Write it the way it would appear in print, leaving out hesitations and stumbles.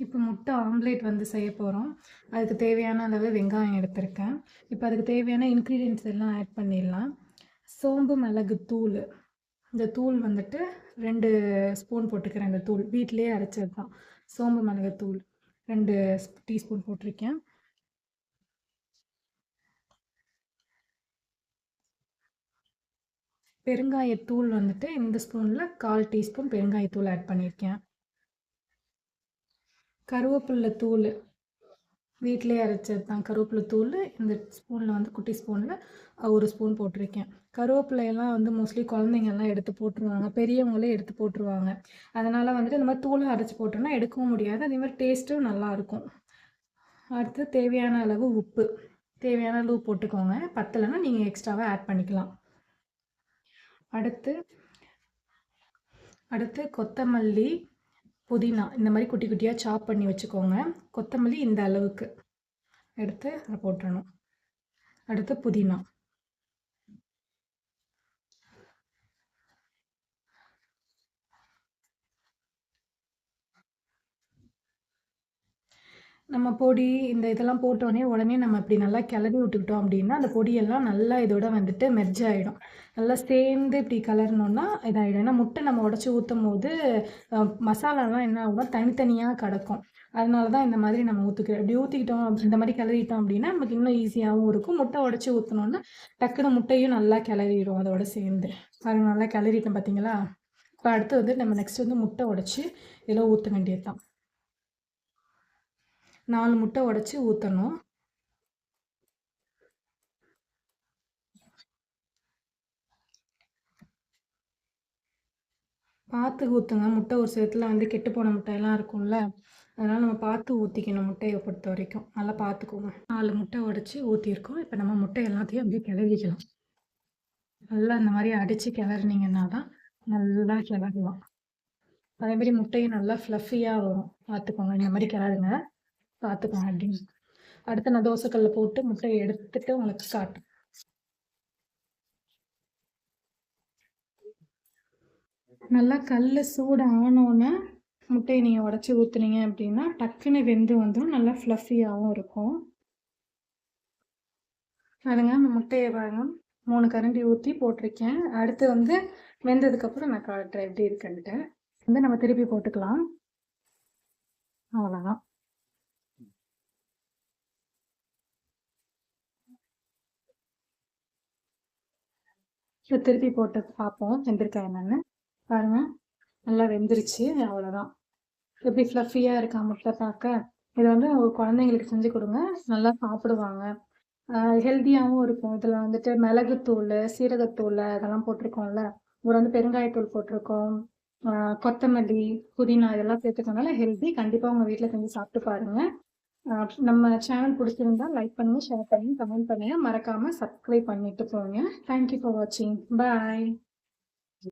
இப்போ முட்டை ஆம்லேட் வந்து செய்ய போகிறோம். அதுக்கு தேவையான அளவு வெங்காயம் எடுத்திருக்கேன். இப்போ அதுக்கு தேவையான இன்க்ரீடியன்ட்ஸ் எல்லாம் ஆட் பண்ணிடலாம். சோம்பு மிளகு தூள், இந்த தூள் வந்துட்டு 2 ஸ்பூன் போட்டுக்கிறேன். இந்த தூள் வீட்டிலேயே அரைச்சது தான். சோம்பு மிளகு தூள் 2 டீஸ்பூன் போட்டிருக்கேன். பெருங்காயத்தூள் வந்துட்டு இந்த ஸ்பூனில் 1/4 டீஸ்பூன் பெருங்காயத்தூள் ஆட் பண்ணியிருக்கேன். கருவேப்பிலை தூள் வீட்டிலேயே அரைச்சது தான். கருவேப்பிலை தூள் இந்த ஸ்பூனில் வந்து குட்டி ஸ்பூனில் 1 ஸ்பூன் போட்டிருக்கேன். கருவேப்பிலையெல்லாம் வந்து மோஸ்ட்லி குழந்தைங்கள்லாம் எடுத்து போட்டுருவாங்க, பெரியவங்களே எடுத்து போட்டுருவாங்க. அதனால் வந்துட்டு இந்த மாதிரி தூளாக அரைச்சி போட்டோம்னா எடுக்கவும் முடியாது, அதே மாதிரி டேஸ்ட்டும் நல்லாயிருக்கும். அடுத்து தேவையான அளவு உப்பு, தேவையான அளவு போட்டுக்கோங்க. பத்தலைன்னா நீங்கள் எக்ஸ்ட்ராவாக ஆட் பண்ணிக்கலாம். அடுத்து கொத்தமல்லி, புதினா இந்த மாதிரி குட்டி குட்டியாக சாப் பண்ணி வச்சுக்கோங்க. கொத்தமல்லி இந்த அளவுக்கு எடுத்து அதை போட்டுடணும். அடுத்து புதினா, நம்ம பொடி இந்த இதெல்லாம் போட்டோடனே உடனே நம்ம இப்படி நல்லா கிளறி விட்டுக்கிட்டோம் அப்படின்னா அந்த பொடியெல்லாம் நல்லா இதோட வந்துட்டு மெர்ஜ் ஆகிடும். நல்லா சேர்ந்து இப்படி கலரணுன்னா இதாகிடும். ஏன்னா முட்டை நம்ம உடச்சி ஊற்றும் போது மசாலாலாம் என்ன ஆகும்னா தனித்தனியாக கிடக்கும். அதனால தான் இந்த மாதிரி நம்ம ஊற்றிக்கிறோம். இப்படி ஊற்றிக்கிட்டோம், இந்த மாதிரி கிளறிட்டோம் அப்படின்னா நமக்கு இன்னும் ஈஸியாகவும் இருக்கும். முட்டை உடச்சி ஊற்றினோன்னா டக்குன்னு முட்டையும் நல்லா கிளறிடும் அதோட சேர்ந்து. அது நல்லா கிளறிட்டோம் பார்த்தீங்களா? இப்போ அடுத்து வந்து நம்ம நெக்ஸ்ட் வந்து முட்டை உடச்சி இதில் ஊற்ற வேண்டியது தான். 4 முட்டை உடச்சி ஊற்றணும். பார்த்து ஊற்றுங்க. முட்டை ஒரு சிலத்தில் வந்து கெட்டு போன முட்டையெல்லாம் இருக்கும்ல, அதனால் நம்ம பார்த்து ஊற்றிக்கணும். முட்டையை பொறுத்த வரைக்கும் நல்லா பார்த்துக்கோங்க. 4 முட்டை உடச்சி ஊற்றிருக்கோம். இப்போ நம்ம முட்டை எல்லாத்தையும் அப்படியே கிளறிக்கலாம். நல்லா இந்த மாதிரி அடித்து கிளறினீங்கன்னா தான் நல்லா கிளறலாம். அதேமாதிரி முட்டையும் நல்லா ஃப்ளஃபியாக வரும். பார்த்துக்கோங்க, இந்த மாதிரி கிளறுங்க, பார்த்துக்கோங்க அப்படின்னு. அடுத்து நான் தோசைக்கல்ல போட்டு முட்டையை எடுத்துட்டு உங்களுக்கு காட்டுறேன். நல்லா கல் சூடு ஆனோன்னே முட்டையை நீங்கள் உடச்சி ஊற்றுனீங்க அப்படின்னா டக்குன்னு வெந்து வந்துடும், நல்லா ஃப்ளஃபியாகவும் இருக்கும். அதுங்க அந்த முட்டையை பாருங்க 3 கரண்டி ஊற்றி போட்டிருக்கேன். அடுத்து வந்து வெந்ததுக்கப்புறம் நான் காட்டுறேன் எப்படி இருக்குன்ட்டு. வந்து நம்ம திருப்பி போட்டுக்கலாம். அவ்வளோதான். இப்போ திருப்பி போட்டு பார்ப்போம் வெந்திருக்கா என்னன்னு. பாருங்க நல்லா வெந்துருச்சு. அவ்வளோதான். எப்படி ஃப்ளஃபியாக இருக்கா முட்டை பார்க்க. இதை வந்து குழந்தைங்களுக்கு செஞ்சு கொடுங்க, நல்லா சாப்பிடுவாங்க. ஹெல்த்தியாகவும் இருக்கும். இதில் வந்துட்டு மிளகுத்தூள், சீரகத்தூள் அதெல்லாம் போட்டிருக்கோம்ல, ஒரு வந்து பெருங்காயத்தூள் போட்டிருக்கோம், கொத்தமல்லி, புதினா இதெல்லாம் சேர்த்துக்கனால ஹெல்த்தி. கண்டிப்பாக உங்கள் வீட்டில் செஞ்சு சாப்பிட்டு பாருங்கள். நம்ம சேனல் பிடிச்சிருந்தா லைக் பண்ணுங்கள், ஷேர் பண்ணுங்கள், கமெண்ட் பண்ணுங்கள். மறக்காமல் சப்ஸ்கிரைப் பண்ணிட்டு போங்க. தேங்க்யூ ஃபார் வாட்சிங். பாய்.